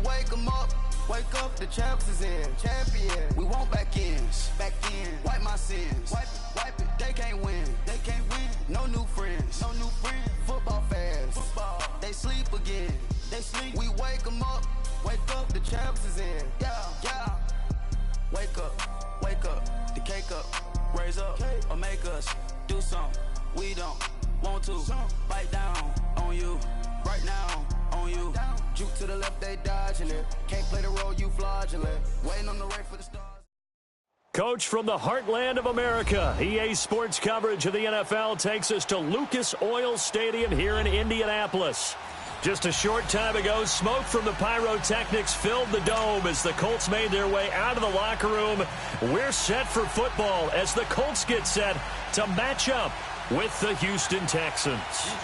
wake 'em up. Wake up, the champs is in. Champion. We want back ends. Back in. Wipe my sins. Wipe it. They can't win. They can't win. No new friends. No new friends. Football fans. Football. They sleep again. They sleep. We wake 'em up. Wake up, the champs is in. Yeah. Wake up. Wake up. The cake up. Raise up. Or make us do something we don't want to. Bite down on you. Right now on you. Juke to the left, they dodging it. Can't play the role, you fraudulent. Waiting on the race for the stars. Coach from the heartland of America, EA Sports coverage of the NFL takes us to Lucas Oil Stadium here in Indianapolis. Just a short time ago, smoke from the pyrotechnics filled the dome as the Colts made their way out of the locker room. We're set for football as the Colts get set to match up with the Houston Texans.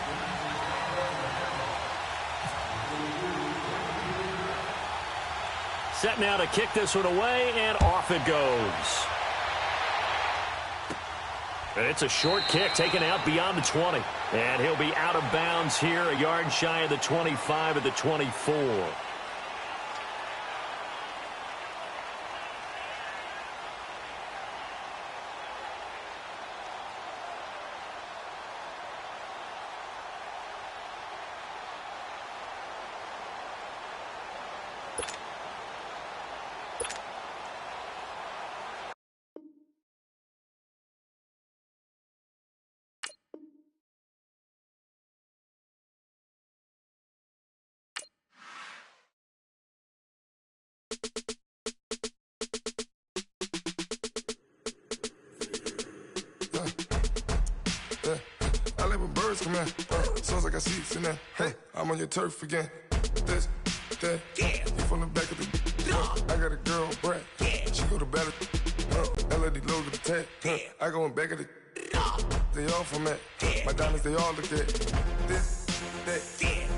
Set now to kick this one away, and off it goes. And it's a short kick taken out beyond the 20. And he'll be out of bounds here, a yard shy of the 25 at the 24. I let my birds come in. Sounds like I got seats in there. Hey, I'm on your turf again. This, that, you from the back of the. I got a girl, Brad. She go to battle. LED logo the tag. I go in back of the. They all from that. My diamonds, they all look at. This, that.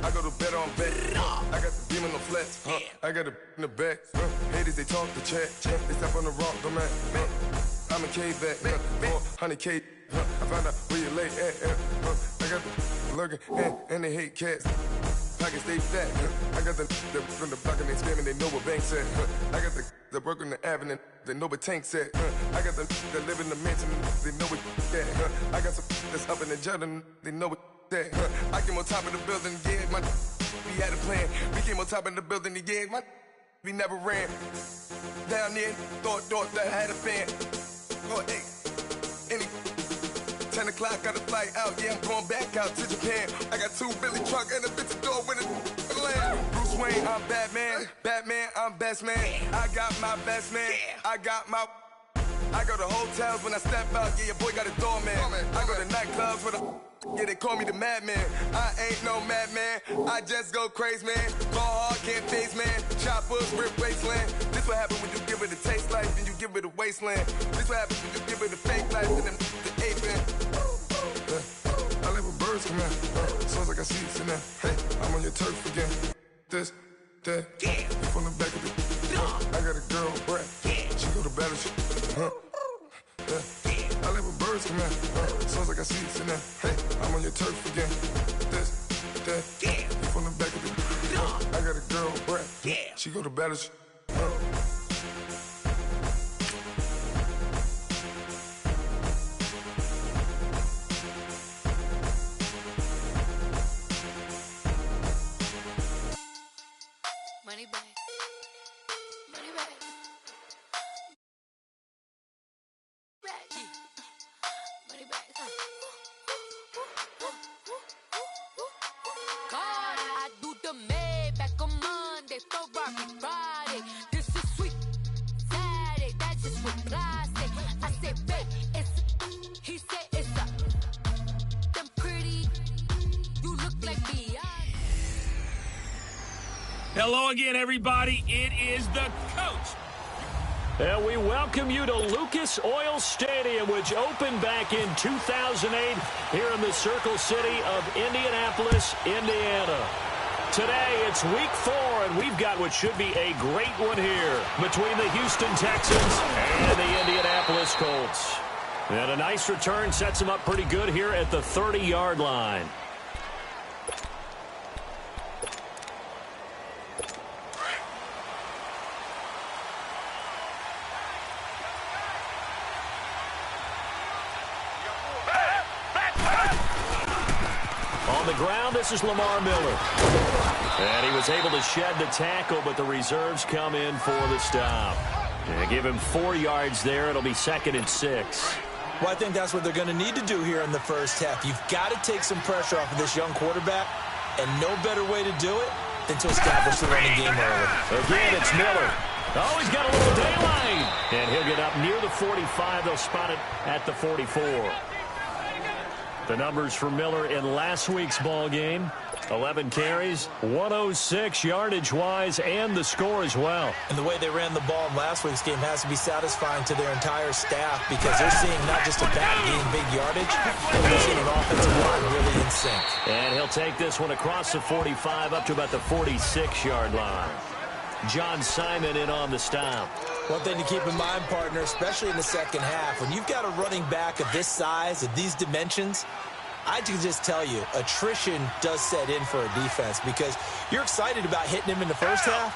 I go to bet on bet. I got the beam on the flats. I got it in the back. Haters, they talk the chat. They step on the rock, the man. I'm a K-back. 400K. I found out where you lay at. I got the lurking and they hate cats. Pockets stay fat. I got the from the block and they scamming, they know what banks at. I got the work on the avenue, they know what tanks at. I got the live in the mansion, they know what that. I got some that's up in the jungle, they know what that. I came on top of the building, yeah, we had a plan. We came on top of the building, yeah, we never ran. Down there, thought that I had a fan. Oh, hey, any 10 o'clock, got a flight out, yeah, I'm going back out to Japan. I got 2 Billy truck and a bitch door with a land. Bruce Wayne, I'm Batman. Batman, I'm best man. I got my best man. I got my. I go to hotels when I step out, yeah, your boy got a doorman. I go to nightclubs with a. Yeah, they call me the madman. I ain't no madman. I just go crazy, man. Ball hard, can't face, man. Choppers, rip wasteland. This what happen when you give it a taste life and you give it a wasteland. This what happens when you give it a fake life and then the aping. I let my birds come in. Sounds like I got seats in there. Hey, I'm on your turf again. This, that, you from the back of the. I got a girl, Brad. She go to battle. I let my birds come in. Sounds like I got seats in there. Hey, I'm on your turf again. This, that, you from the back of the. I got a girl, Brad. She go to battle. Money back. Money back. Back. Money back. God, I do the Maybach on Monday, Ferrari Friday. This is sweet Saturday. That's just what I say. I said, babe, it's. He said it's a. Them pretty. You look like Beyonce. Hello again, everybody. It is the coach. And we welcome you to Lucas Oil Stadium, which opened back in 2008 here in the Circle City of Indianapolis, Indiana. Today, it's week 4, and we've got what should be a great one here between the Houston Texans and the Indianapolis Colts. And a nice return sets them up pretty good here at the 30-yard line. On the ground, this is Lamar Miller. And he was able to shed the tackle, but the reserves come in for the stop. And give him 4 yards there. It'll be 2nd and 6. Well, I think that's what they're going to need to do here in the first half. You've got to take some pressure off of this young quarterback, and no better way to do it than to establish the running game early. Again, it's Miller. Oh, he's got a little daylight. And he'll get up near the 45. They'll spot it at the 44. The numbers for Miller in last week's ball game: 11 carries, 106 yardage-wise, and the score as well. And the way they ran the ball in last week's game has to be satisfying to their entire staff, because they're seeing not just a back gain big yardage, but they're seeing an offensive line really in sync. And he'll take this one across the 45 up to about the 46-yard line. John Simon in on the stop. One thing to keep in mind, partner, especially in the second half, when you've got a running back of this size, of these dimensions, I can just tell you, attrition does set in for a defense, because you're excited about hitting him in the first half,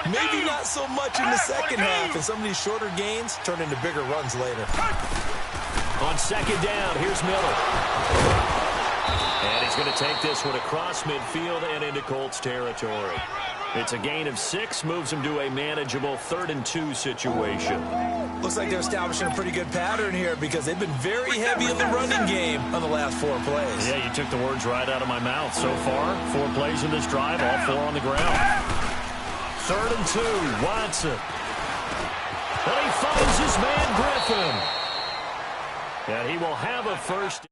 maybe not so much in the second half, and some of these shorter gains turn into bigger runs later. On 2nd down, here's Miller. And he's going to take this one across midfield and into Colts territory. It's a gain of 6, moves him to a manageable 3rd and 2 situation. Looks like they're establishing a pretty good pattern here, because they've been very heavy in the running game on the last 4 plays. Yeah, you took the words right out of my mouth. So far, 4 plays in this drive, all 4 on the ground. 3rd and 2, Watson. And he finds his man Griffin. And he will have a first.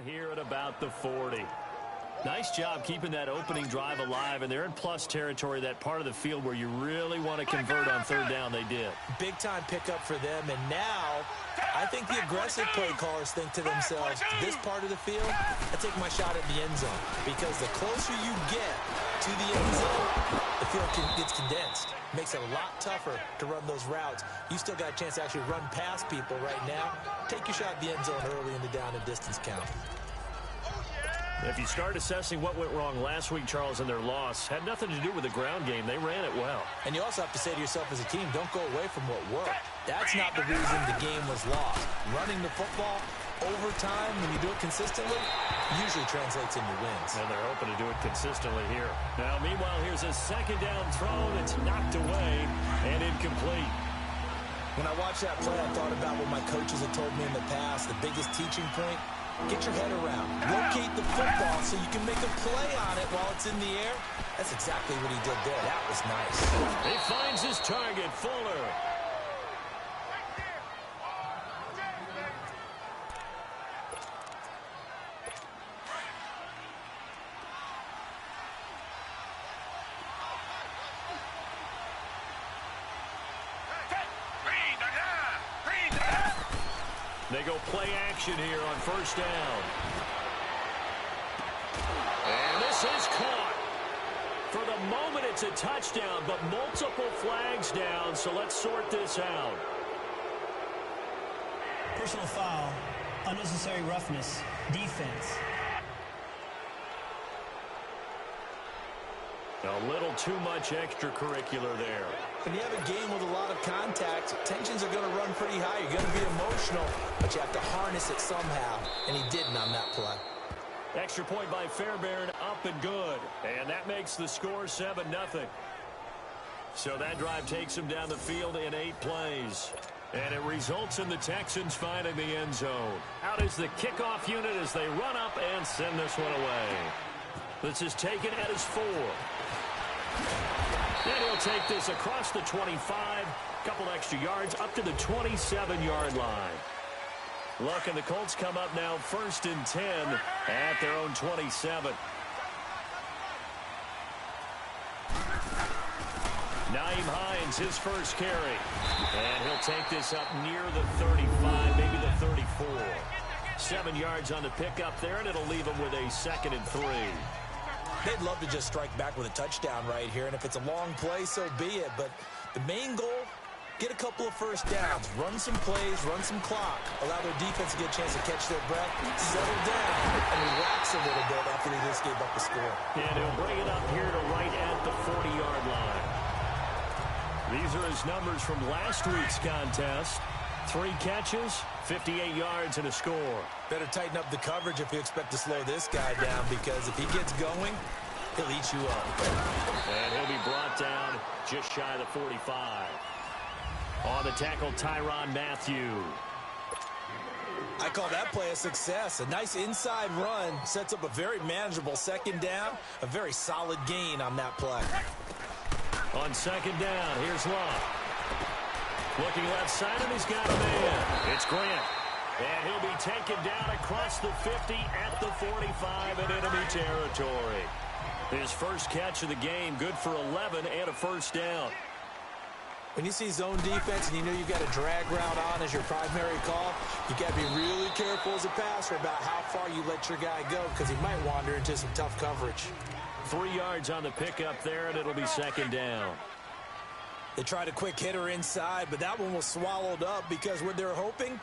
Here at about the 40. Nice job keeping that opening drive alive, and they're in plus territory, that part of the field where you really want to convert on 3rd down. They did. Big time pickup for them, and now I think the aggressive play callers think to themselves, this part of the field, I take my shot at the end zone, because the closer you get to the end zone, the field gets condensed. Makes it a lot tougher to run those routes. You still got a chance to actually run past people right now. Take your shot at the end zone early in the down and distance count. If you start assessing what went wrong last week, Charles, in their loss, had nothing to do with the ground game. They ran it well. And you also have to say to yourself as a team, don't go away from what worked. That's not the reason the game was lost. Running the football over time, when you do it consistently, usually translates into wins. And they're hoping to do it consistently here. Now, meanwhile, here's a 2nd down throw that's knocked away and incomplete. When I watched that play, I thought about what my coaches had told me in the past. The biggest teaching point: get your head around. Locate the football so you can make a play on it while it's in the air. That's exactly what he did there. That was nice. He finds his target, Fuller. They go play action here on 1st down. And this is caught. For the moment, it's a touchdown, but multiple flags down, so let's sort this out. Personal foul, unnecessary roughness, defense. A little too much extracurricular there. When you have a game with a lot of contact, tensions are going to run pretty high. You're going to be emotional, but you have to harness it somehow, and he didn't on that play. Extra point by Fairbairn, up and good. And that makes the score 7-0. So that drive takes him down the field in 8 plays. And it results in the Texans finding the end zone. Out is the kickoff unit as they run up and send this one away. This is taken at his 4. And he'll take this across the 25, couple extra yards, up to the 27-yard line. Look, and the Colts come up now 1st and 10 at their own 27. Nyheim Hines, his first carry. And he'll take this up near the 35, maybe the 34. 7 yards on the pickup there, and it'll leave him with a 2nd and 3. They'd love to just strike back with a touchdown right here, and if it's a long play, so be it. But the main goal get a couple of first downs, run some plays, run some clock, allow their defense to get a chance to catch their breath, settle down, and relax a little bit after they just gave up the score. And he'll bring it up here to right at the 40-yard line. These are his numbers from last week's contest. 3 catches, 58 yards, and a score. Better tighten up the coverage if you expect to slow this guy down, because if he gets going, he'll eat you up. And he'll be brought down just shy of the 45. On the tackle, Tyrann Mathieu. I call that play a success. A nice inside run sets up a very manageable second down. A very solid gain on that play. On second down, here's Love. Looking left side, and he's got a man. It's Grant. And he'll be taken down across the 50 at the 45 in enemy territory. His first catch of the game, good for 11 and a first down. When you see zone defense and you know you've got a drag route on as your primary call, you got to be really careful as a passer about how far you let your guy go, because he might wander into some tough coverage. 3 yards on the pickup there, and it'll be second down. They tried a quick hitter inside, but that one was swallowed up because what they're hoping,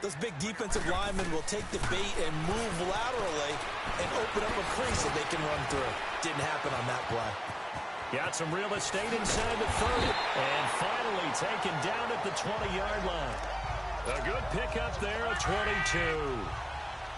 those big defensive linemen will take the bait and move laterally and open up a crease that they can run through. Didn't happen on that play. Got some real estate inside the 30. And finally taken down at the 20-yard line. A good pickup there at 22.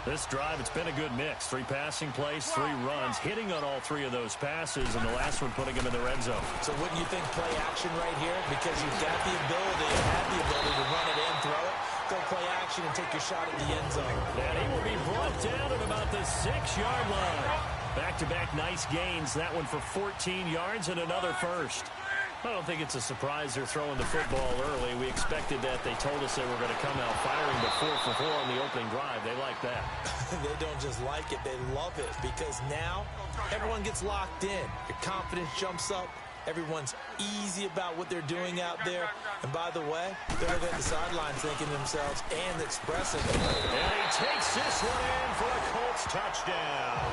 This drive, it's been a good mix. 3 passing plays, 3 runs, hitting on all 3 of those passes, and the last one putting him in the red zone. So wouldn't you think play action right here? Because you've got the ability and have the ability to run it in, throw it, go play action, and take your shot at the end zone. And he will be brought down at about the 6-yard line. Back-to-back nice gains. That one for 14 yards and another first. I don't think it's a surprise they're throwing the football early. We expected that. They told us they were going to come out firing the 4 for 4 on the opening drive. They like that. They don't just like it, they love it, because now everyone gets locked in. Your confidence jumps up. Everyone's easy about what they're doing out there. And by the way, they're looking at the sidelines thinking to themselves and expressing. And he takes this one in for a Colts touchdown.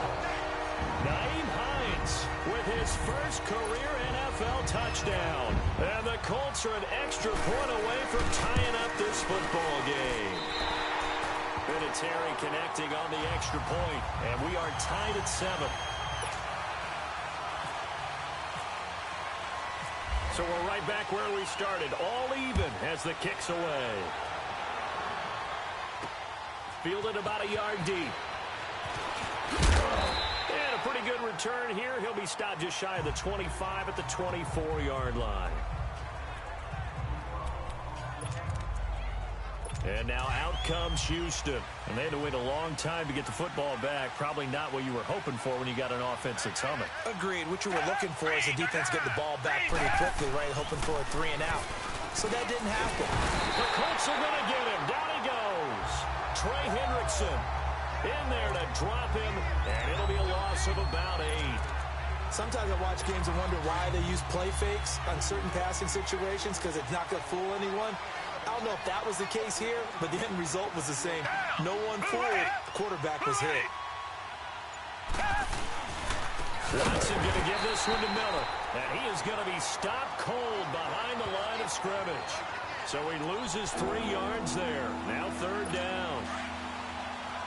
Nyheim Hines with his first career NFL touchdown. And the Colts are an extra point away from tying up this football game. Vinatieri connecting on the extra point, and we are tied at 7. So we're right back where we started, all even as the kick's away. Fielded about a yard deep. And a pretty good return here. He'll be stopped just shy of the 25 at the 24-yard line. And now out comes Houston. And they had to wait a long time to get the football back. Probably not what you were hoping for when you got an offense that's humming. Agreed. What you were looking for is the defense getting the ball back pretty quickly, right? Hoping for a 3 and out. So that didn't happen. The Colts are going to get him. Down he goes. Trey Hendrickson in there to drop him. And it'll be a loss of about 8. Sometimes I watch games and wonder why they use play fakes on certain passing situations, because it's not going to fool anyone. I don't know if that was the case here, but the end result was the same. No one fooled. The quarterback was hit. Watson going to give this one to Miller. And he is going to be stopped cold behind the line of scrimmage. So he loses 3 yards there. Now 3rd down.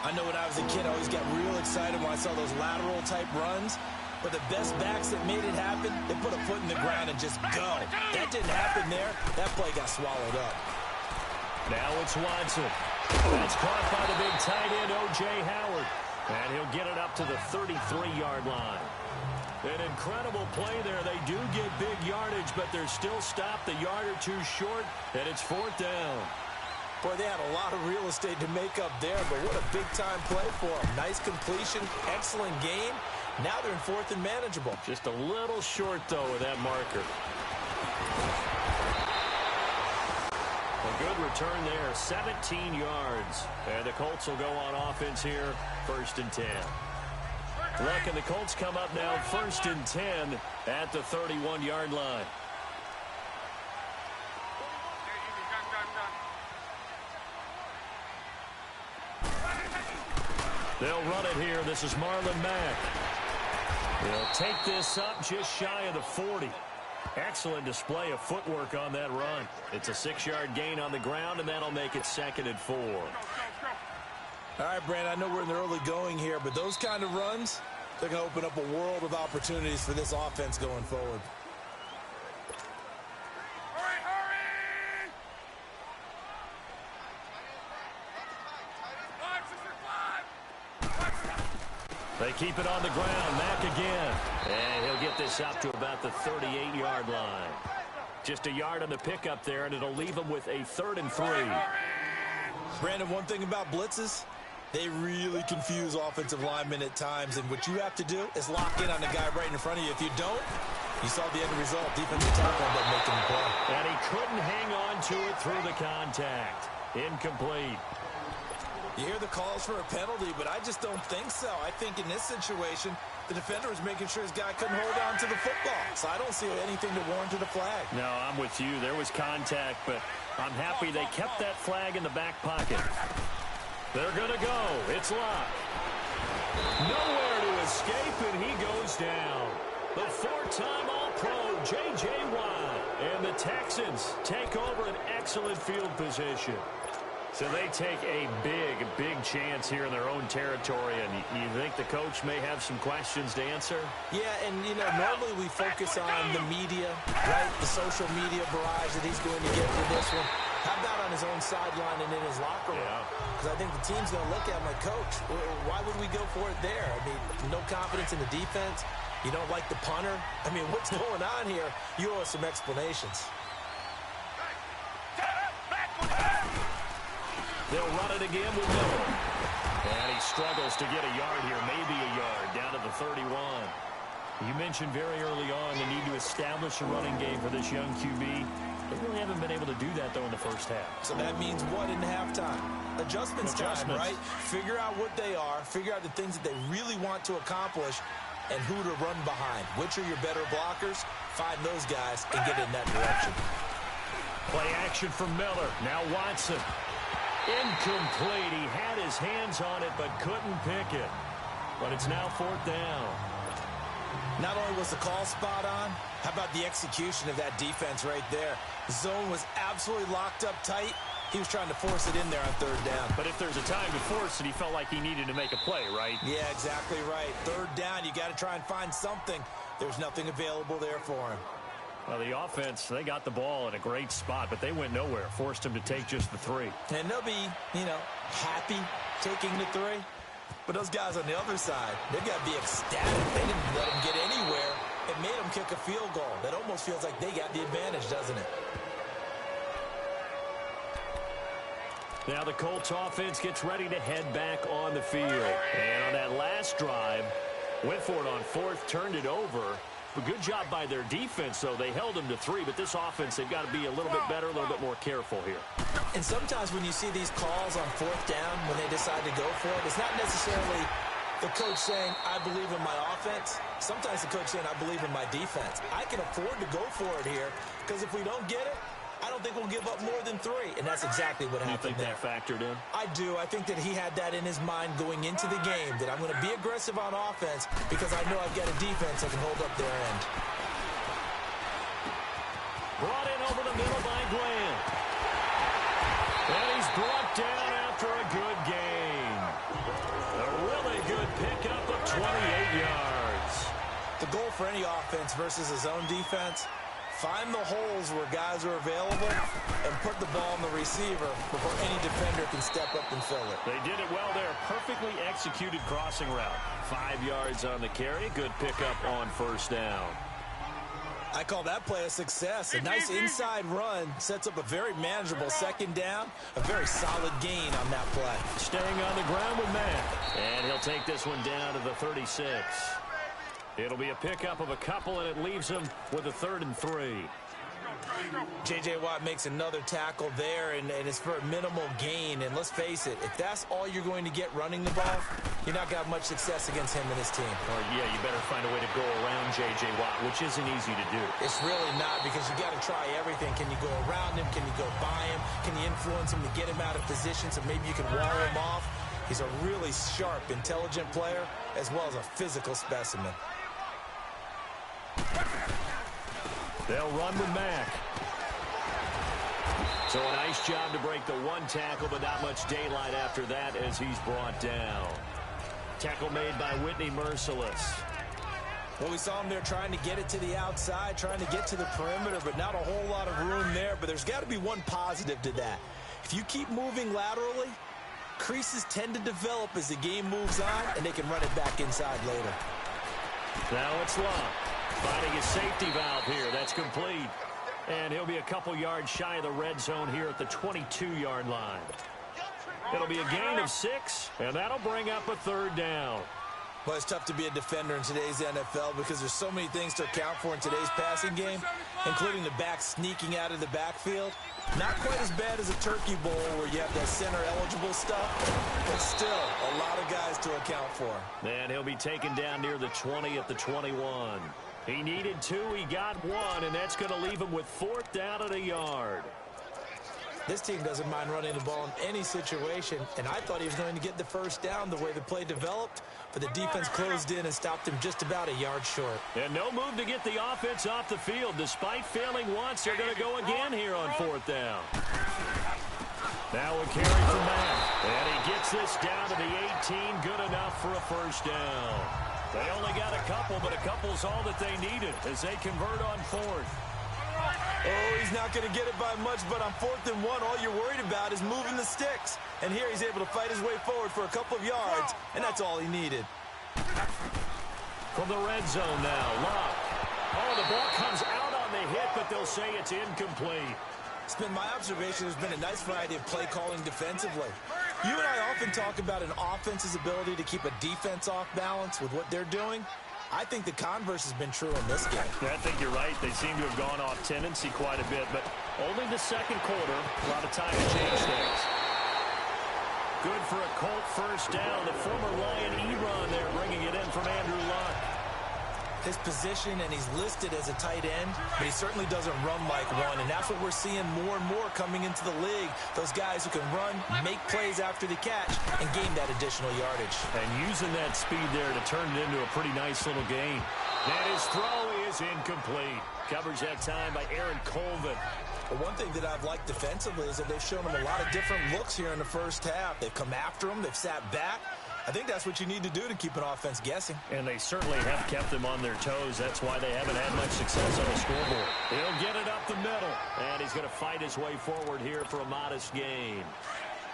I know when I was a kid, I always got real excited when I saw those lateral-type runs. But the best backs that made it happen, they put a foot in the ground and just go. That didn't happen there. That play got swallowed up. Now it's Watson. That's caught by the big tight end, O.J. Howard. And he'll get it up to the 33-yard line. An incredible play there. They do get big yardage, but they're still stopped a yard or 2 short, and it's 4th down. Boy, they had a lot of real estate to make up there, but what a big-time play for them. Nice completion, excellent game. Now they're in 4th and manageable. Just a little short, though, with that marker. A good return there, 17 yards. And the Colts will go on offense here, 1st and 10. Look, and the Colts come up now, 1st and 10 at the 31-yard line. They'll run it here. This is Marlon Mack. They'll take this up just shy of the 40. Excellent display of footwork on that run. It's a 6-yard gain on the ground, and that'll make it 2nd and 4. All right, Brandon, I know we're in the early going here, but those kind of runs, they're going to open up a world of opportunities for this offense going forward. They keep it on the ground. Mack again. And he'll get this up to about the 38-yard line. Just a yard on the pickup there, and it'll leave him with a 3rd and 3. Brandon, one thing about blitzes, they really confuse offensive linemen at times, and what you have to do is lock in on the guy right in front of you. If you don't, you saw the end result. Defensive tackle ended up making the play. And he couldn't hang on to it through the contact. Incomplete. You hear the calls for a penalty, but I just don't think so. I think in this situation, the defender was making sure his guy couldn't hold on to the football. So I don't see anything to warrant a flag. No, I'm with you. There was contact, but I'm happy they kept that flag in the back pocket. They're going to go. It's locked. Nowhere to escape, and he goes down. The 4-time All-Pro, J.J. Watt. And the Texans take over an excellent field position. So they take a big chance here in their own territory, and you think the coach may have some questions to answer? Yeah, and, normally we focus on the media, right, the social media barrage that he's going to get for this one. How about on his own sideline and in his locker room? Because I think the team's going to look at him like, Coach, why would we go for it there? I mean, no confidence in the defense. You don't like the punter. I mean, what's going on here? You owe us some explanations. They'll run it again with Miller. And he struggles to get a yard here, maybe a yard, down to the 31. You mentioned very early on the need to establish a running game for this young QB. They really haven't been able to do that, though, in the first half. So that means what in halftime? Adjustments time, right? Figure out what they are, figure out the things that they really want to accomplish, and who to run behind. Which are your better blockers? Find those guys and get in that direction. Play action from Miller. Now Watson. Incomplete. He had his hands on it but couldn't pick it. But it's now 4th down. Not only was the call spot on, how about the execution of that defense right there? The zone was absolutely locked up tight. He was trying to force it in there on 3rd down. But if there's a time to force it, he felt like he needed to make a play, right? Yeah, exactly right. 3rd down, you got to try and find something. There's nothing available there for him. Well, the offense, they got the ball in a great spot, but they went nowhere. Forced him to take just the 3. And they'll be, happy taking the 3. But those guys on the other side, they've got to be ecstatic. They didn't let them get anywhere. It made them kick a field goal. That almost feels like they got the advantage, doesn't it? Now the Colts offense gets ready to head back on the field. And on that last drive, went for it on 4th, turned it over. But good job by their defense, though. They held them to 3, but this offense, they've got to be a little bit better, a little bit more careful here. And sometimes when you see these calls on 4th down, when they decide to go for it, it's not necessarily the coach saying, I believe in my offense. Sometimes the coach saying, I believe in my defense. I can afford to go for it here, because if we don't get it, I don't think we'll give up more than 3. And that's exactly what happened there. You think that factored in? I do. I think that he had that in his mind going into the game, that I'm going to be aggressive on offense because I know I've got a defense that can hold up their end. Brought in over the middle by Glenn. And he's brought down after a good gain. A really good pickup of 28 yards. The goal for any offense versus a zone defense, find the holes where guys are available and put the ball in the receiver before any defender can step up and fill it. They did it well there. Perfectly executed crossing route. 5 yards on the carry. Good pickup on 1st down. I call that play a success. A nice inside run sets up a very manageable 2nd down. A very solid gain on that play. Staying on the ground with Matt. And he'll take this one down to the 36. It'll be a pickup of a couple, and it leaves him with a 3rd and 3. J.J. Watt makes another tackle there, and it's for a minimal gain. And let's face it, if that's all you're going to get running the ball, you're not going to have much success against him and his team. Yeah, you better find a way to go around J.J. Watt, which isn't easy to do. It's really not, because you got to try everything. Can you go around him? Can you go by him? Can you influence him to get him out of position so maybe you can wall him off? He's a really sharp, intelligent player, as well as a physical specimen. They'll run with Mack. So a nice job to break the one tackle, but not much daylight after that as he's brought down. Tackle made by Whitney Merciless. Well, we saw him there trying to get it to the outside, trying to get to the perimeter, but not a whole lot of room there. But there's got to be one positive to that. If you keep moving laterally, creases tend to develop as the game moves on, and they can run it back inside later. Now it's Love. Finding a safety valve here. That's complete. And he'll be a couple yards shy of the red zone here at the 22-yard line. It'll be a gain of 6, and that'll bring up a third down. Well, it's tough to be a defender in today's NFL because there's so many things to account for in today's passing game, including the back sneaking out of the backfield. Not quite as bad as a turkey bowl where you have that center-eligible stuff, but still a lot of guys to account for. And he'll be taken down near the 20 at the 21. He needed 2, he got 1, and that's going to leave him with 4th down at a yard. This team doesn't mind running the ball in any situation, and I thought he was going to get the first down the way the play developed, but the defense closed in and stopped him just about a yard short. And no move to get the offense off the field. Despite failing once, they're going to go again here on 4th down. Now a carry for Mack, and he gets this down to the 18, good enough for a first down. They only got a couple, but a couple's all that they needed as they convert on 4th. Oh, he's not going to get it by much, but on 4th and 1, all you're worried about is moving the sticks. And here he's able to fight his way forward for a couple of yards, and that's all he needed. From the red zone now, Love. Oh, the ball comes out on the hit, but they'll say it's incomplete. It's been my observation there's been a nice variety of play calling defensively. You and I often talk about an offense's ability to keep a defense off balance with what they're doing. I think the converse has been true in this game. I think you're right. They seem to have gone off tendency quite a bit, but only the second quarter. A lot of time to change things. Good for a Colt first down. The former Lion Eron there bringing it in from Andrew Luck. His position, and he's listed as a tight end, but he certainly doesn't run like one, and that's what we're seeing more and more coming into the league. Those guys who can run, make plays after the catch, and gain that additional yardage. And using that speed there to turn it into a pretty nice little gain. And his throw is incomplete. Coverage that time by Aaron Colvin. But one thing that I've liked defensively is that they've shown him a lot of different looks here in the first half. They've come after him. They've sat back. I think that's what you need to do to keep an offense guessing. And they certainly have kept them on their toes. That's why they haven't had much success on the scoreboard. He'll get it up the middle. And he's going to fight his way forward here for a modest gain.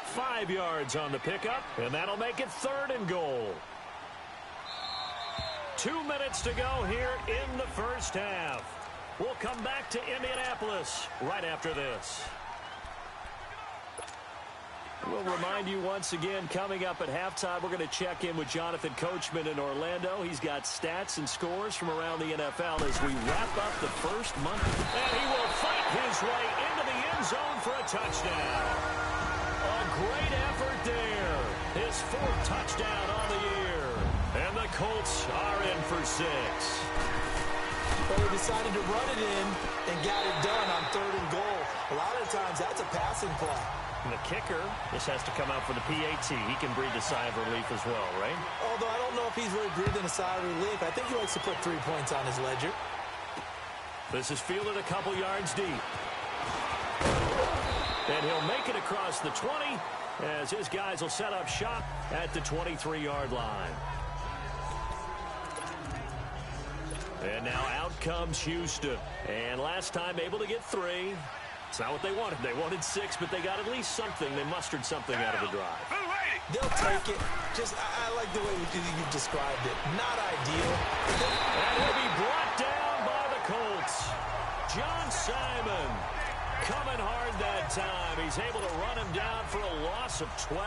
5 yards on the pickup, and that'll make it 3rd and goal. 2 minutes to go here in the first half. We'll come back to Indianapolis right after this. We'll remind you once again, coming up at halftime, we're going to check in with Jonathan Coachman in Orlando. He's got stats and scores from around the NFL as we wrap up the first month. And he will fight his way into the end zone for a touchdown. A great effort there. His 4th touchdown on the year. And the Colts are in for 6. Well, he decided to run it in and got it done on 3rd and goal. A lot of times, that's a passing play. And the kicker, this has to come out for the PAT. He can breathe a sigh of relief as well, right? Although I don't know if he's really breathing a sigh of relief. I think he likes to put 3 points on his ledger. This is fielded a couple yards deep. And he'll make it across the 20 as his guys will set up shop at the 23-yard line. And now out comes Houston. And last time able to get 3. It's not what they wanted. They wanted 6, but they got at least something. They mustered something out of the drive. They'll take it. I like the way you've described it. Not ideal. And he'll be brought down by the Colts. John Simon coming hard that time. He's able to run him down for a loss of 12.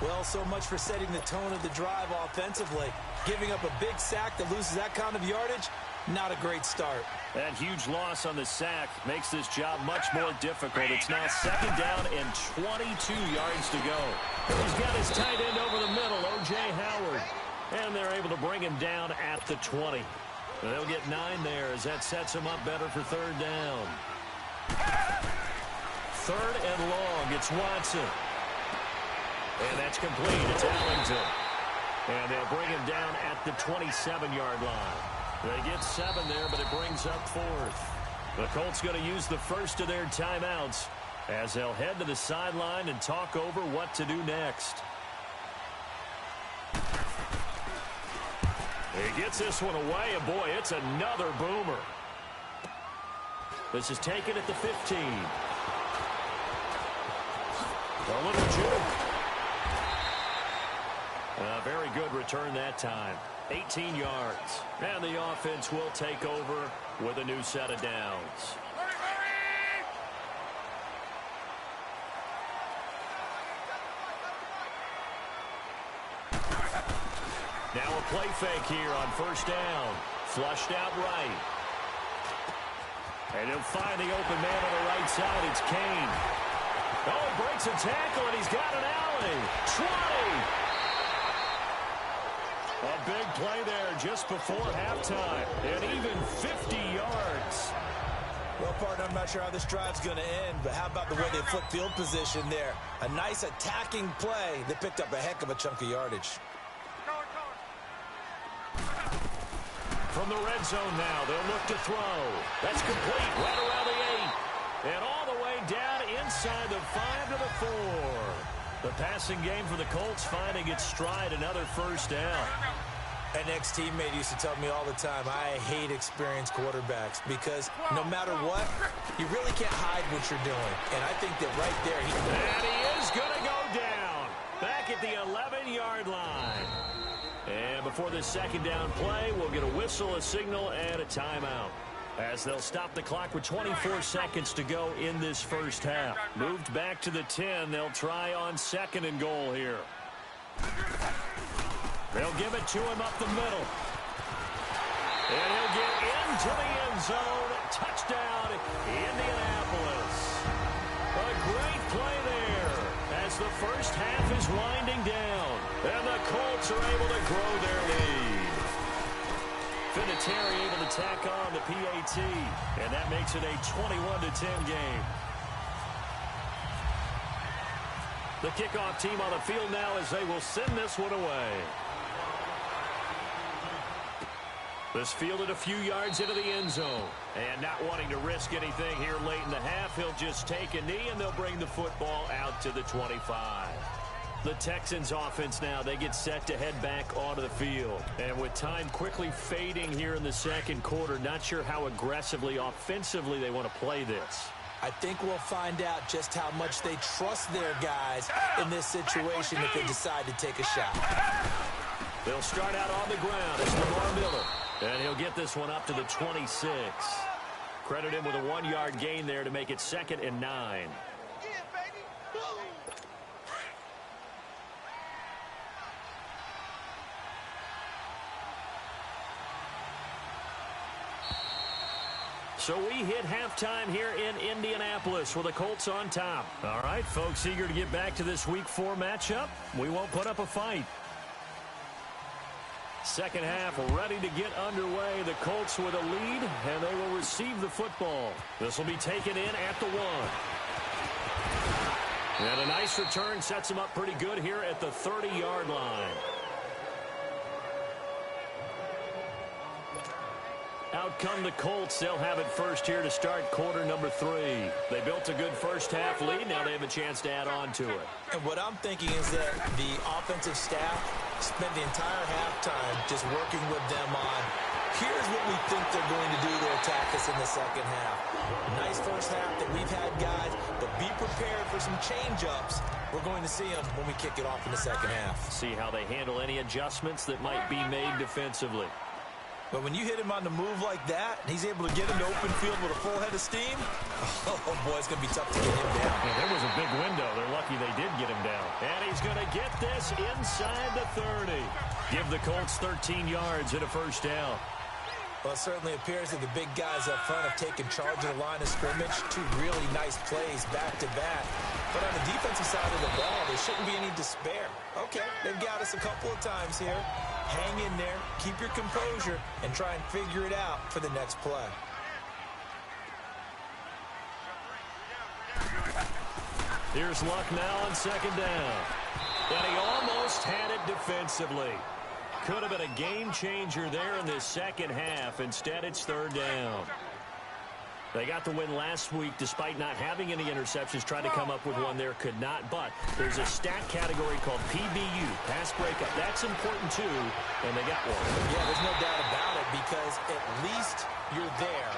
Well, so much for setting the tone of the drive offensively. Giving up a big sack that loses that kind of yardage, not a great start. That huge loss on the sack makes this job much more difficult. It's now 2nd down and 22 yards to go. He's got his tight end over the middle, O.J. Howard. And they're able to bring him down at the 20. They'll get 9 there as that sets him up better for 3rd down. 3rd and long. It's Watson. And that's complete. It's Ellington. And they'll bring him down at the 27-yard line. They get 7 there, but it brings up 4th. The Colts going to use the first of their timeouts as they'll head to the sideline and talk over what to do next. He gets this one away, and boy, it's another boomer. This is taken at the 15. A little juke. A very good return that time. 18 yards. And the offense will take over with a new set of downs. Now a play fake here on first down. Flushed out right. And he'll find the open man on the right side. It's Kane. Oh, he breaks a tackle, and he's got an alley. 20. A big play there just before halftime. And even 50 yards. Well, partner, I'm not sure how this drive's going to end, but how about the way they flipped field position there? A nice attacking play that picked up a heck of a chunk of yardage. From the red zone now, they'll look to throw. That's complete right around the 8. And all the way down inside the 5 to the 4. The passing game for the Colts finding its stride, another first down. An ex-teammate used to tell me all the time, I hate experienced quarterbacks because no matter what, you really can't hide what you're doing. And I think that right there, and he is going to go down back at the 11-yard line. And before this second down play, we'll get a whistle, a signal, and a timeout, as they'll stop the clock with 24 seconds to go in this first half. Moved back to the 10. They'll try on 2nd and goal here. They'll give it to him up the middle. And he'll get into the end zone. Touchdown, Indianapolis. A great play there as the first half is winding down. And the Colts are able to grow their lead. Vinatieri able to tack on the PAT, and that makes it a 21-10 game. The kickoff team on the field now as they will send this one away. This fielded a few yards into the end zone. And not wanting to risk anything here late in the half, he'll just take a knee, and they'll bring the football out to the 25. The Texans offense now, they get set to head back onto the field. And with time quickly fading here in the second quarter, not sure how aggressively, offensively they want to play this. I think we'll find out just how much they trust their guys in this situation if they decide to take a shot. They'll start out on the ground. It's Lamar Miller. And he'll get this one up to the 26. Credit him with a 1-yard gain there to make it 2nd and 9. So we hit halftime here in Indianapolis with the Colts on top. All right, folks, eager to get back to this Week 4 matchup. We won't put up a fight. Second half ready to get underway. The Colts with a lead, and they will receive the football. This will be taken in at the 1. And a nice return sets them up pretty good here at the 30-yard line. Out come the Colts. They'll have it first here to start quarter number 3. They built a good first half lead. Now they have a chance to add on to it. And what I'm thinking is that the offensive staff spent the entire halftime just working with them on, here's what we think they're going to do to attack us in the second half. Nice first half that we've had, guys, but be prepared for some change-ups. We're going to see them when we kick it off in the second half. See how they handle any adjustments that might be made defensively. But when you hit him on the move like that, and he's able to get into open field with a full head of steam, oh, boy, it's going to be tough to get him down. Yeah, there was a big window. They're lucky they did get him down. And he's going to get this inside the 30. Give the Colts 13 yards and a first down. Well, it certainly appears that the big guys up front have taken charge of the line of scrimmage. 2 really nice plays back-to-back. But on the defensive side of the ball, there shouldn't be any despair. Okay, they've got us a couple of times here. Hang in there, keep your composure, and try and figure it out for the next play. Here's Luck now on second down. And he almost had it defensively. could have been a game changer there in this second half. Instead, it's third down. They got the win last week despite not having any interceptions. Tried to come up with one there, could not. But there's a stat category called PBU, pass breakup. That's important too, and they got one. Yeah, there's no doubt about it because at least you're there,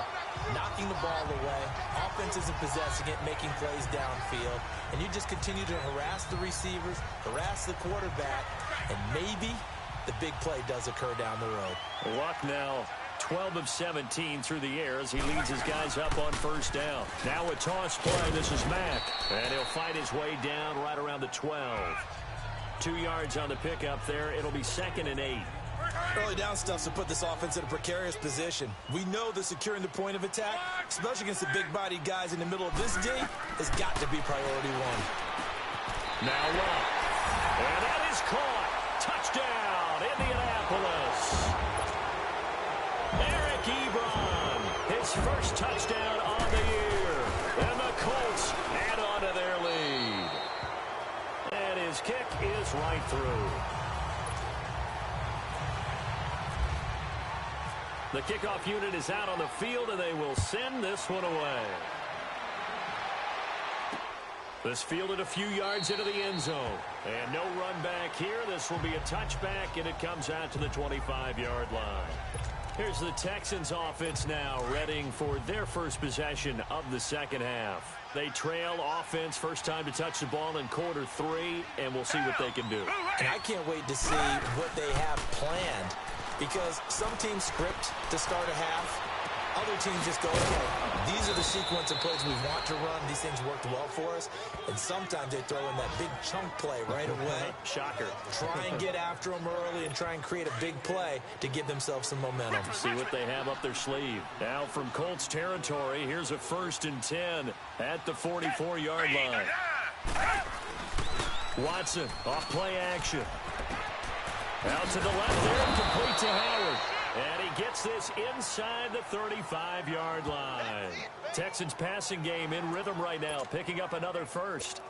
knocking the ball away. Offense isn't possessing it, making plays downfield. And you just continue to harass the receivers, harass the quarterback, and maybe the big play does occur down the road. Luck now 12 of 17 through the air as he leads his guys up on first down. Now a toss play. This is Mack. And he'll fight his way down right around the 12. 2 yards on the pickup there. It'll be 2nd and 8. Early down stuff to put this offense in a precarious position. We know that securing the point of attack, especially against the big-bodied guys in the middle of this D, has got to be priority one. Now Luck. And that is caught. Touchdown, Indianapolis. Eric Ebron, his first touchdown on the year. And the Colts add on to their lead. And his kick is right through. The kickoff unit is out on the field, and they will send this one away. This fielded a few yards into the end zone. And no run back here. This will be a touchback, and it comes out to the 25-yard line. Here's the Texans offense now, readying for their first possession of the second half. They trail offense, first time to touch the ball in quarter 3, and we'll see what they can do. And I can't wait to see what they have planned, because some teams script to start a half. Other teams just go, okay, these are the sequence of plays we want to run. These things worked well for us. And sometimes they throw in that big chunk play right away. Shocker. Try and get after them early and try and create a big play to give themselves some momentum. See what they have up their sleeve. Now from Colts territory, here's a 1st and 10 at the 44-yard line. Watson off play action. Out to the left there and complete to Howard. And he gets this inside the 35-yard line. Texans passing game in rhythm right now, picking up another first.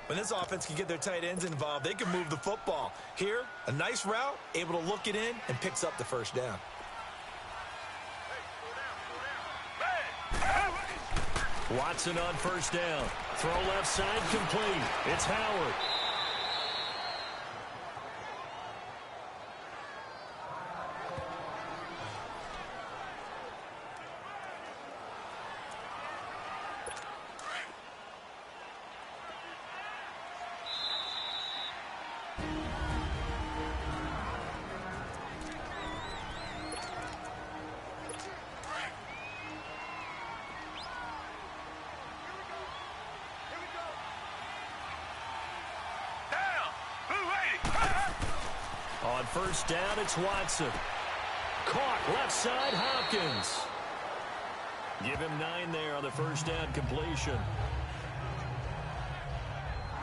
When this offense can get their tight ends involved, they can move the football. Here, a nice route, able to look it in, and picks up the first down. Watson on first down. Throw left side complete. It's Howard. On first down, it's Watson. Caught left side, Hopkins. Give him 9 there on the first down completion.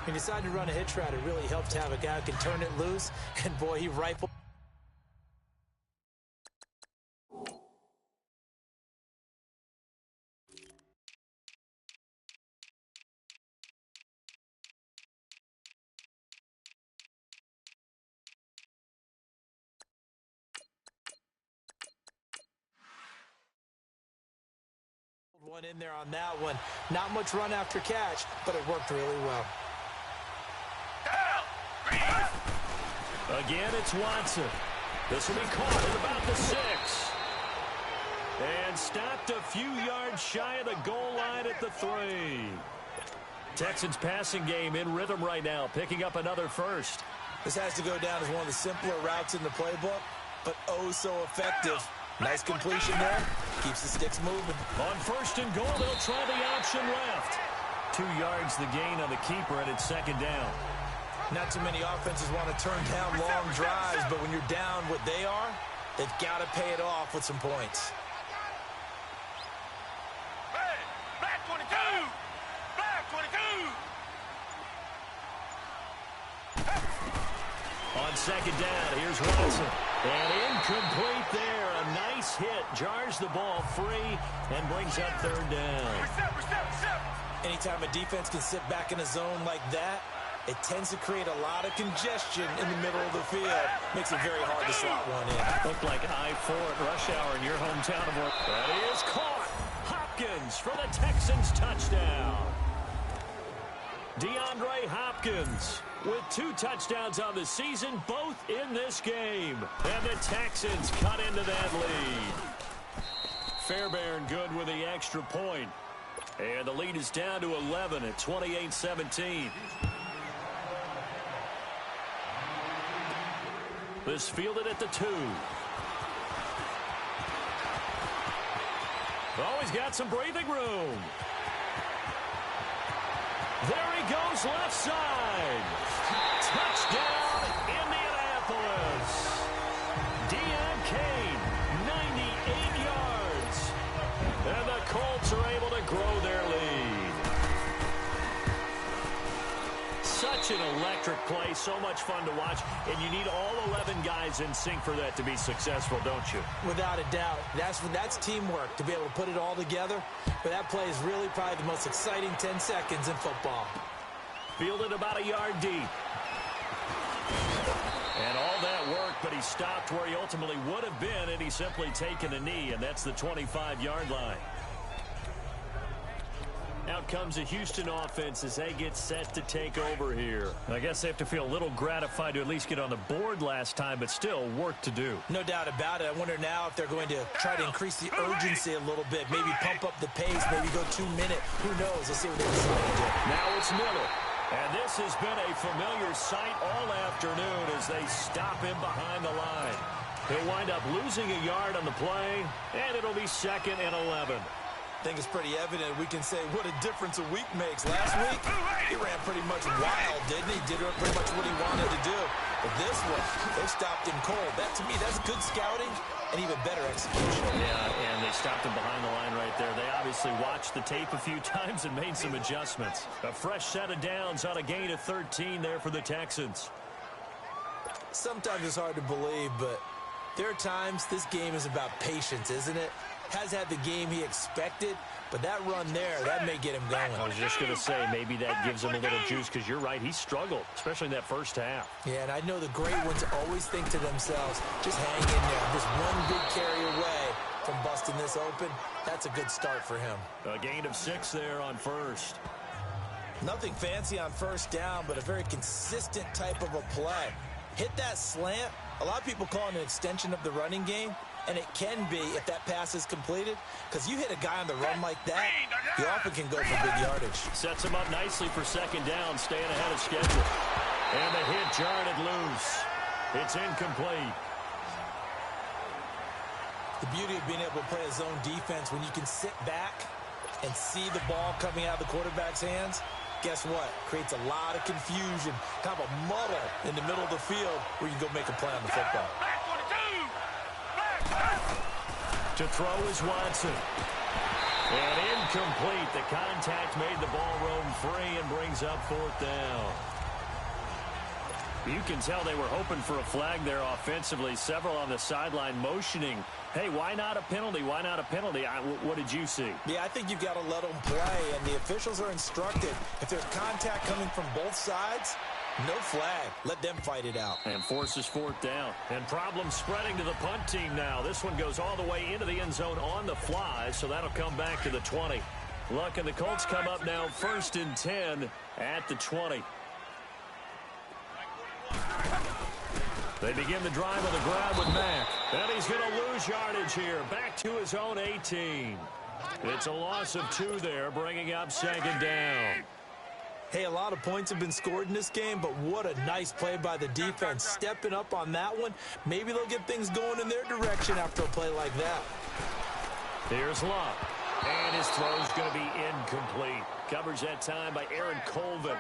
He decided to run a hitch route. It really helped to have a guy who can turn it loose. And, boy, he rifled. One in there on that one. Not much run after catch, but it worked really well. Again, it's Watson. This will be caught at about the 6. And stopped a few yards shy of the goal line at the 3. Texans passing game in rhythm right now, picking up another first. This has to go down as one of the simpler routes in the playbook, but oh so effective. Nice completion there. Keeps the sticks moving. On first and goal, they'll try the option left. 2 yards the gain on the keeper, and it's second down. Not too many offenses want to turn down long drives, but when you're down what they are, they've got to pay it off with some points. Hey, Black 22! Black 22! On second down, here's Watson. And incomplete there. A nice hit. Jars the ball free and brings up third down. Reset. Anytime a defense can sit back in a zone like that, it tends to create a lot of congestion in the middle of the field. Makes it very hard to slot one in. Looked like I-4 at rush hour in your hometown of Orlando. That is caught. Hopkins for the Texans touchdown. DeAndre Hopkins with 2 touchdowns on the season, both in this game. And the Texans cut into that lead. Fairbairn good with the extra point. And the lead is down to 11 at 28-17. This fielded at the 2. Oh, he's got some breathing room. There he goes left side. Touchdown, Indianapolis. Deion Kane, 98 yards. And the Colts are able to grow their lead. Such an electric play, so much fun to watch, and you need all 11 guys in sync for that to be successful, don't you? Without a doubt. That's teamwork, to be able to put it all together. But that play is really probably the most exciting 10 seconds in football. Fielded about a yard deep. And all that work, but he stopped where he ultimately would have been, and he's simply taken a knee, and that's the 25-yard line. Out comes the Houston offense as they get set to take over here. I guess they have to feel a little gratified to at least get on the board last time, but still work to do. No doubt about it. I wonder now if they're going to try to increase the urgency a little bit, maybe pump up the pace, maybe go 2 minute. Who knows? Let's see what they decide to do. Now it's Miller. And this has been a familiar sight all afternoon as they stop him behind the line. He'll wind up losing a yard on the play, and it'll be 2nd and 11. I think it's pretty evident we can say what a difference a week makes. Last week, he ran pretty much wild, didn't he? Did pretty much what he wanted to do. But this one, they stopped him cold. That, to me, that's good scouting and even better execution. Yeah, and they stopped him behind the line right there. They obviously watched the tape a few times and made some adjustments. A fresh set of downs on a gain of 13 there for the Texans. Sometimes it's hard to believe, but there are times this game is about patience, isn't it? Has had the game he expected, but that run there, that may get him going. I was just going to say, maybe that gives him a little juice, because you're right, he struggled, especially in that first half. Yeah, and I know the great ones always think to themselves, just hang in there. Just one big carry away from busting this open. That's a good start for him. A gain of 6 there on first. Nothing fancy on first down, but a very consistent type of a play. Hit that slant. A lot of people call it an extension of the running game. And it can be if that pass is completed, because you hit a guy on the run like that, you often can go for big yardage. Sets him up nicely for 2nd down, staying ahead of schedule. And the hit jarred it loose. It's incomplete. The beauty of being able to play a zone defense when you can sit back and see the ball coming out of the quarterback's hands, guess what? Creates a lot of confusion, kind of a muddle in the middle of the field where you can go make a play on the football. To throw is Watson. And incomplete. The contact made the ball roam free and brings up 4th down. You can tell they were hoping for a flag there offensively. Several on the sideline motioning. Hey, why not a penalty? Why not a penalty? What did you see? Yeah, I think you've got to let them play, and the officials are instructed. If there's contact coming from both sides, no flag. Let them fight it out. And forces 4th down. And problems spreading to the punt team now. This one goes all the way into the end zone on the fly, so that'll come back to the 20. Luck and the Colts come up now 1st and 10 at the 20. They begin the drive on the ground with Mack. And he's going to lose yardage here. Back to his own 18. It's a loss of 2 there, bringing up 2nd down. Hey, a lot of points have been scored in this game, but what a nice play by the defense. Stepping up on that one, maybe they'll get things going in their direction after a play like that. Here's Luck. And his throw's going to be incomplete. Coverage that time by Aaron Colvin.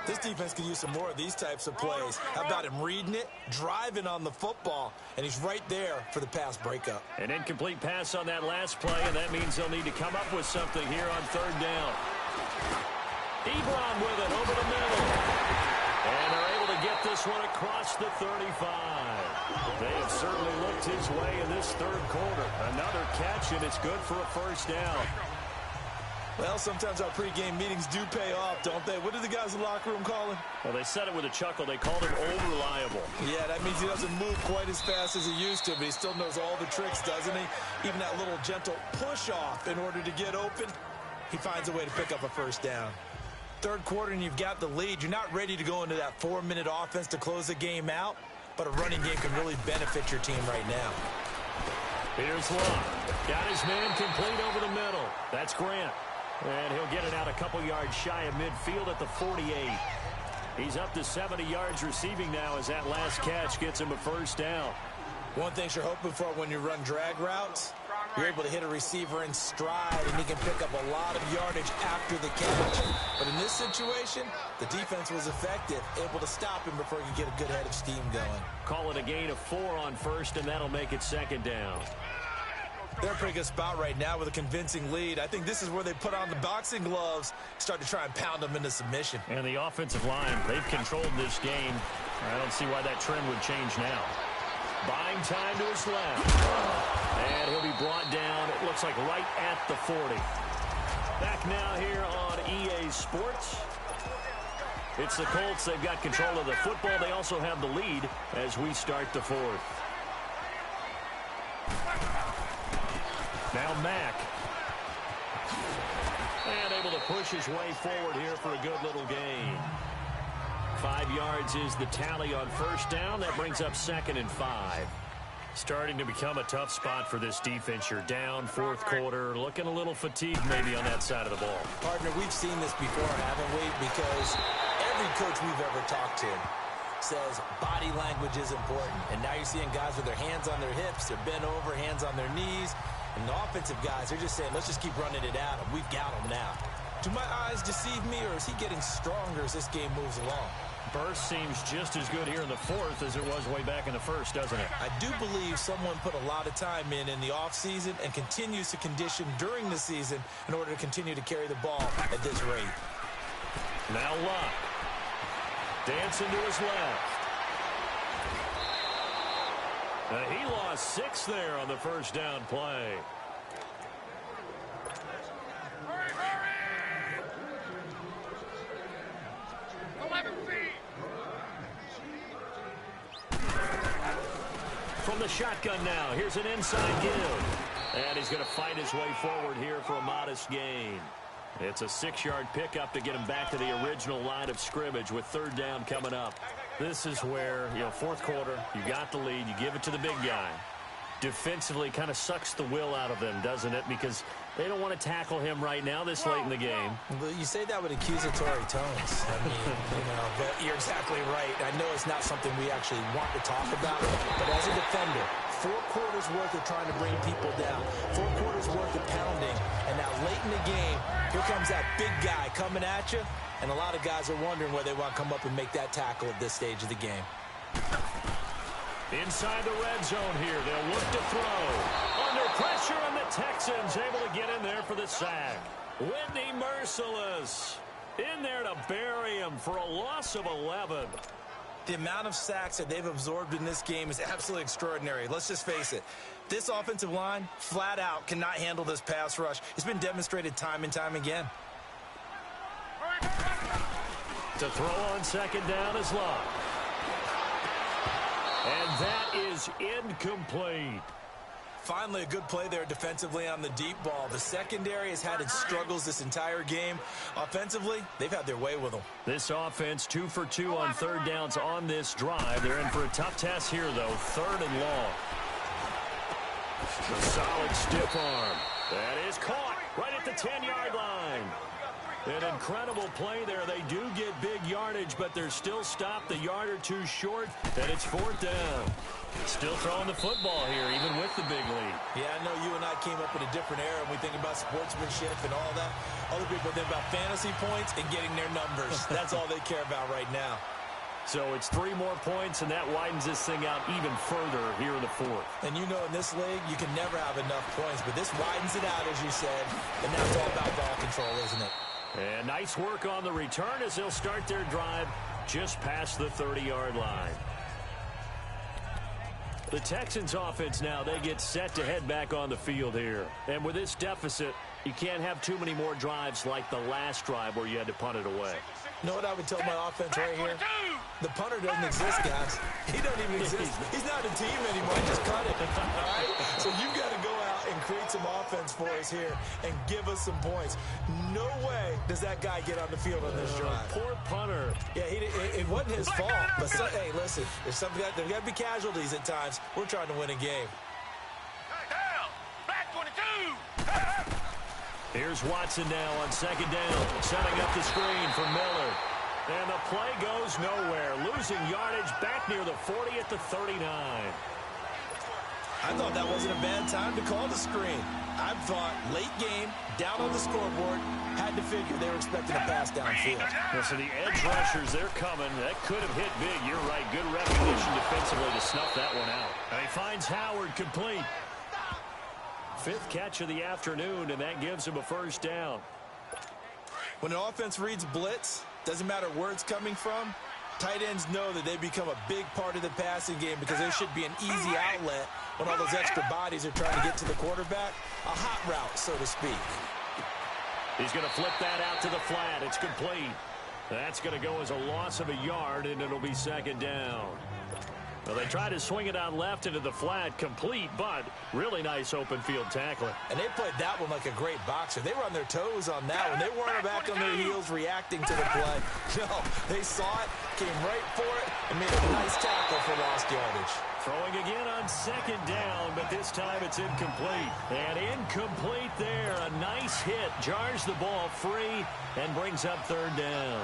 This defense could use some more of these types of plays. How about him reading it, driving on the football, and he's right there for the pass breakup. An incomplete pass on that last play, and that means they'll need to come up with something here on 3rd down. Ebron with it over the middle. And they're able to get this one across the 35. They have certainly looked his way in this 3rd quarter. Another catch, and it's good for a 1st down. Well, sometimes our pregame meetings do pay off, don't they? What do the guys in the locker room call him? Well, they said it with a chuckle. They called him over-reliable. Yeah, that means he doesn't move quite as fast as he used to, but he still knows all the tricks, doesn't he? Even that little gentle push-off in order to get open, he finds a way to pick up a first down. Third quarter, and you've got the lead. You're not ready to go into that 4-minute offense to close the game out, but a running game can really benefit your team right now. Here's Love. Got his man complete over the middle. That's Grant. And he'll get it out a couple yards shy of midfield at the 48. He's up to 70 yards receiving now as that last catch gets him a first down. One thing you're hoping for when you run drag routes, you're able to hit a receiver in stride, and he can pick up a lot of yardage after the catch. But in this situation, the defense was effective, able to stop him before he could get a good head of steam going. Call it a gain of 4 on first, and that'll make it second down. They're in a pretty good spot right now with a convincing lead. I think this is where they put on the boxing gloves, start to try and pound them into submission. And the offensive line, they've controlled this game. I don't see why that trend would change now. Buying time to his left. And he'll be brought down, it looks like right at the 40. Back now here on EA Sports. It's the Colts. They've got control of the football. They also have the lead as we start the fourth. Now Mack. And able to push his way forward here for a good little gain. 5 yards is the tally on first down. That brings up 2nd and 5. Starting to become a tough spot for this defense. You're down, fourth quarter, looking a little fatigued maybe on that side of the ball. Partner, we've seen this before, haven't we? Because every coach we've ever talked to says body language is important. And now you're seeing guys with their hands on their hips, they're bent over, hands on their knees. And the offensive guys, they're just saying, let's just keep running it at him. We've got him now. Do my eyes deceive me, or is he getting stronger as this game moves along? Burst seems just as good here in the fourth as it was way back in the first, doesn't it? I do believe someone put a lot of time in the offseason and continues to condition during the season in order to continue to carry the ball at this rate. Now Luck. Dancing to his left. He lost 6 there on the first down play. From the shotgun now, here's an inside give. And he's going to fight his way forward here for a modest gain. It's a 6-yard pickup to get him back to the original line of scrimmage with third down coming up. This is where, fourth quarter, you got the lead, you give it to the big guy. Defensively kind of sucks the will out of them, doesn't it? Because they don't want to tackle him right now this late in the game. Well, you say that with accusatory tones. I mean, but you're exactly right. I know it's not something we actually want to talk about, but as a defender, 4 quarters worth of trying to bring people down, 4 quarters worth of pounding, and now late in the game, here comes that big guy coming at you, and a lot of guys are wondering where they want to come up and make that tackle at this stage of the game. Inside the red zone here, they'll look to throw. Under pressure, and the Texans able to get in there for the sack. Whitney Merciless in there to bury him for a loss of 11. The amount of sacks that they've absorbed in this game is absolutely extraordinary. Let's just face it. This offensive line, flat out, cannot handle this pass rush. It's been demonstrated time and time again. To throw on second down is Love. And that is incomplete. Finally, a good play there defensively on the deep ball. The secondary has had its struggles this entire game. Offensively, they've had their way with them. This offense 2 for 2 on third downs on this drive. They're in for a tough test here, though. 3rd and long. A solid stiff arm. That is caught right at the 10-yard line. An incredible play there. They do get big yardage, but they're still stopped a yard or 2 short, and it's 4th down. Still throwing the football here, even with the big lead. Yeah, I know you and I came up in a different era, and we think about sportsmanship and all that. Other people think about fantasy points and getting their numbers. That's all they care about right now. So it's 3 more points, and that widens this thing out even further here in the fourth. And you know, in this league, you can never have enough points, but this widens it out, as you said, and now it's all about ball control, isn't it? And nice work on the return as they'll start their drive just past the 30-yard line. The Texans offense now, they get set to head back on the field here. And with this deficit, You can't have too many more drives like the last drive where you had to punt it away. You know what I would tell my offense right here? The punter doesn't exist, guys. He doesn't even exist. He's not a team anymore. Just cut it. All right? So you've got to go out and create some offense for us here and give us some points. No way does that guy get on the field on this drive. Poor punter. Yeah, it wasn't his fault. But, hey, listen, there's got to be casualties at times. We're trying to win a game. Down. Back 22. Here's Watson now on second down, setting up the screen for Miller. And the play goes nowhere, losing yardage back near the 40 at the 39. I thought that wasn't a bad time to call the screen. I thought late game, down on the scoreboard, had to figure they were expecting a pass downfield. Well, so the edge rushers, they're coming. That could have hit big. You're right. Good recognition defensively to snuff that one out. And he finds Howard complete. Fifth catch of the afternoon, and that gives him a first down. When an offense reads blitz, doesn't matter where it's coming from, tight ends know that they become a big part of the passing game because there should be an easy outlet when all those extra bodies are trying to get to the quarterback. A hot route, so to speak. He's going to flip that out to the flat. It's complete. That's going to go as a loss of a yard, and it'll be second down. Well, they tried to swing it out left into the flat, complete, but really nice open field tackling. And they played that one like a great boxer. They were on their toes on that one. They weren't back on their heels reacting to the play. No, they saw it, came right for it, and made a nice tackle for lost yardage. Throwing again on second down, but this time it's incomplete. And incomplete there. A nice hit, jars the ball free, and brings up third down.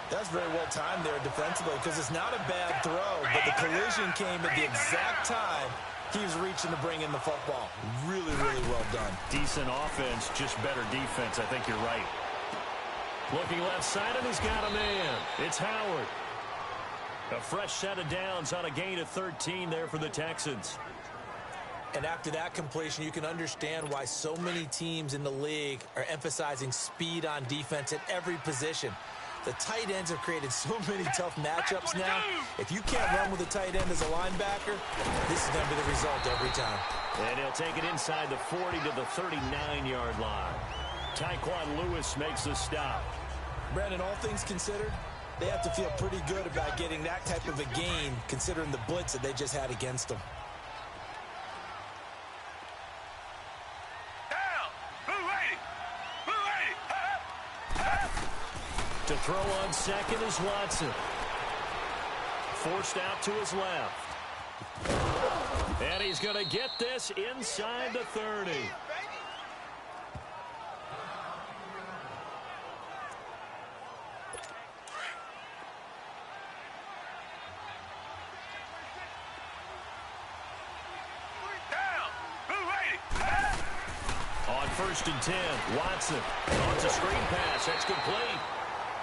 That's very well timed there defensively because it's not a bad throw, but the collision came at the exact time he was reaching to bring in the football. Really, really well done. Decent offense, just better defense. I think you're right. Looking left side, and he's got a man. It's Howard. A fresh set of downs on a gain of 13 there for the Texans. And after that completion, you can understand why so many teams in the league are emphasizing speed on defense at every position. The tight ends have created so many tough matchups now. If you can't run with a tight end as a linebacker, this is going to be the result every time. And he'll take it inside the 40 to the 39-yard line. Tyquan Lewis makes the stop. Brandon, all things considered, they have to feel pretty good about getting that type of a gain considering the blitz that they just had against them. To throw on second is Watson. Forced out to his left. And he's going to get this inside the 30. On first and 10, Watson. Launches a screen pass. That's complete.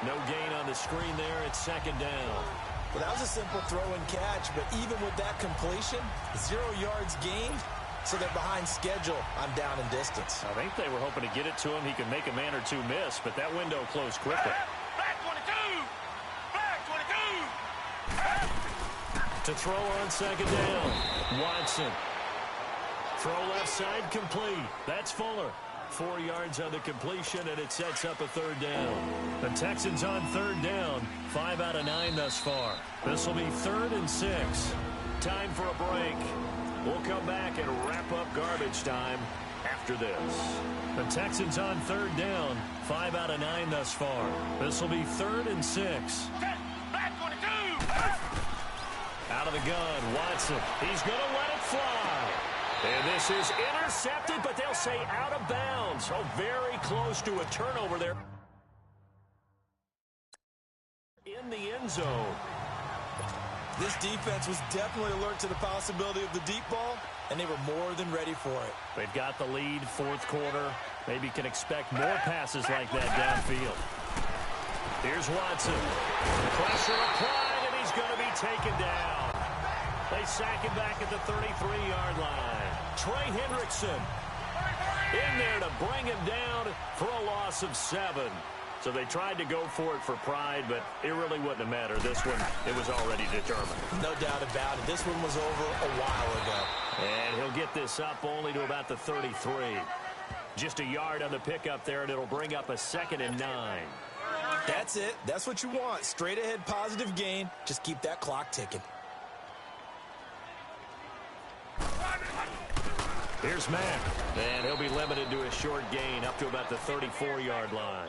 No gain on the screen there. It's second down. Well, that was a simple throw and catch, but even with that completion, 0 yards gained, so they're behind schedule on down and distance. I think they were hoping to get it to him. He could make a man or two miss, but that window closed quickly. Back 22! Back 22! To throw on second down, Watson. Throw left side complete. That's Fuller. 4 yards on the completion, and it sets up a third down. The Texans on third down, 5 out of 9 thus far. This will be 3rd and 6. Time for a break. We'll come back and wrap up garbage time after this. The Texans on third down, 5 out of 9 thus far. This will be 3rd and 6. Back 22! Out of the gun, Watson. He's going to let it fly. And this is intercepted, but they'll say out of bounds. So very close to a turnover there. In the end zone. This defense was definitely alert to the possibility of the deep ball, and they were more than ready for it. They've got the lead, 4th quarter. Maybe can expect more passes like that downfield. Here's Watson. Pressure applied, and he's going to be taken down. They sack him back at the 33-yard line. Trey Hendrickson in there to bring him down for a loss of 7. So they tried to go for it for pride, but it really wouldn't have mattered. This one, it was already determined. No doubt about it. This one was over a while ago. And he'll get this up only to about the 33. Just a yard on the pickup there, and it'll bring up a 2nd and 9. That's it. That's what you want. Straight ahead, positive gain. Just keep that clock ticking. Here's Mack, and he'll be limited to a short gain up to about the 34-yard line.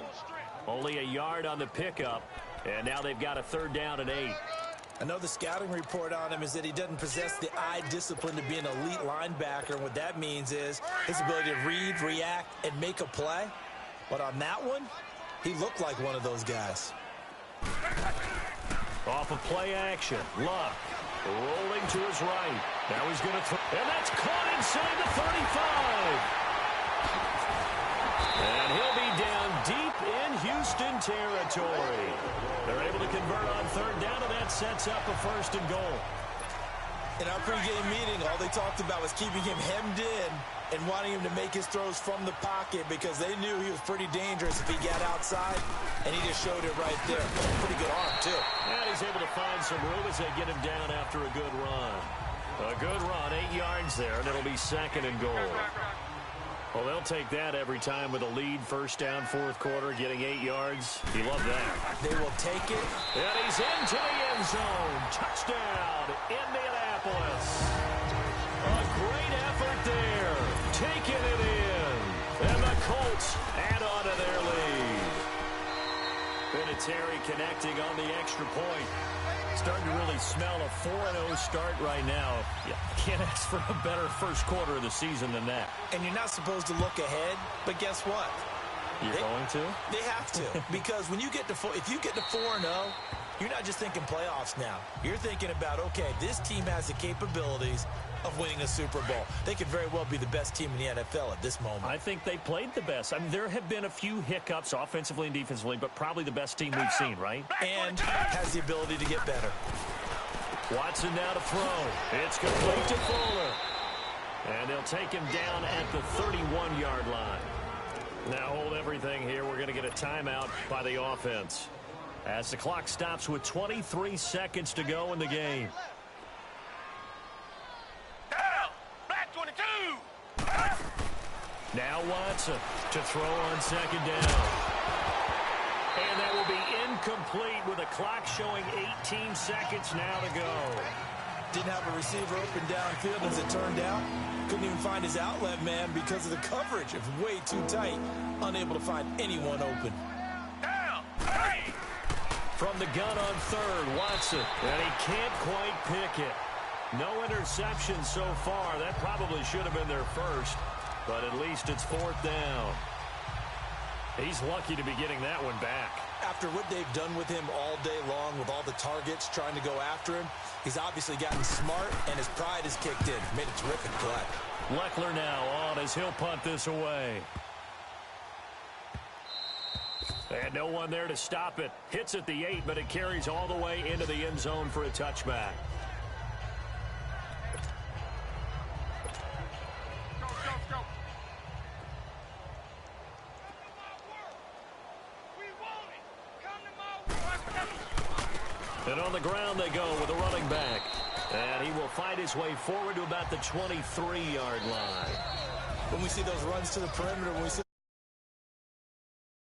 Only a yard on the pickup, and now they've got a 3rd down and 8. I know the scouting report on him is that he doesn't possess the eye discipline to be an elite linebacker. And what that means is his ability to read, react, and make a play. But on that one, he looked like one of those guys. Off of play action, Luck rolling to his right. Now he's going to throw, and that's caught inside the 35. And he'll be down deep in Houston territory. They're able to convert on 3rd down, and that sets up a 1st and goal. In our pregame meeting, all they talked about was keeping him hemmed in and wanting him to make his throws from the pocket because they knew he was pretty dangerous if he got outside, and he just showed it right there. Pretty good arm, too. And he's able to find some room as they get him down after a good run. A good run, 8 yards there, and it'll be 2nd and goal. Well, they'll take that every time with a lead. 1st down, 4th quarter, getting 8 yards. You love that. They will take it. And he's into the end zone. Touchdown, Indianapolis. A great effort there. Taking it in. And the Colts add on to their lead. Vinatieri connecting on the extra point. Starting to really smell a 4-0 start right now. You can't ask for a better first quarter of the season than that. And you're not supposed to look ahead, but guess what? You're going to? They have to. Because when you get to if you get to 4-0, you're not just thinking playoffs now. You're thinking about, okay, this team has the capabilities of winning a Super Bowl. They could very well be the best team in the NFL at this moment. I think they played the best. I mean, there have been a few hiccups offensively and defensively, but probably the best team we've seen, right? And has the ability to get better. Watson now to throw. It's complete to Fuller. And they'll take him down at the 31-yard line. Now hold everything here. We're going to get a timeout by the offense as the clock stops with 23 seconds to go in the game. Now Watson to throw on 2nd down. And that will be incomplete with the clock showing 18 seconds now to go. Didn't have a receiver open downfield as it turned out. Couldn't even find his outlet man because of the coverage. It was way too tight. Unable to find anyone open. From the gun on 3rd, Watson. And he can't quite pick it. No interception so far. That probably should have been their first. But at least it's 4th down. He's lucky to be getting that one back. After what they've done with him all day long with all the targets trying to go after him, he's obviously gotten smart and his pride has kicked in. Made a terrific play. Leckler now on as he'll punt this away. And no one there to stop it. Hits at the 8, but it carries all the way into the end zone for a touchback. And on the ground they go with a running back. And he will find his way forward to about the 23-yard line. When we see those runs to the perimeter, when we see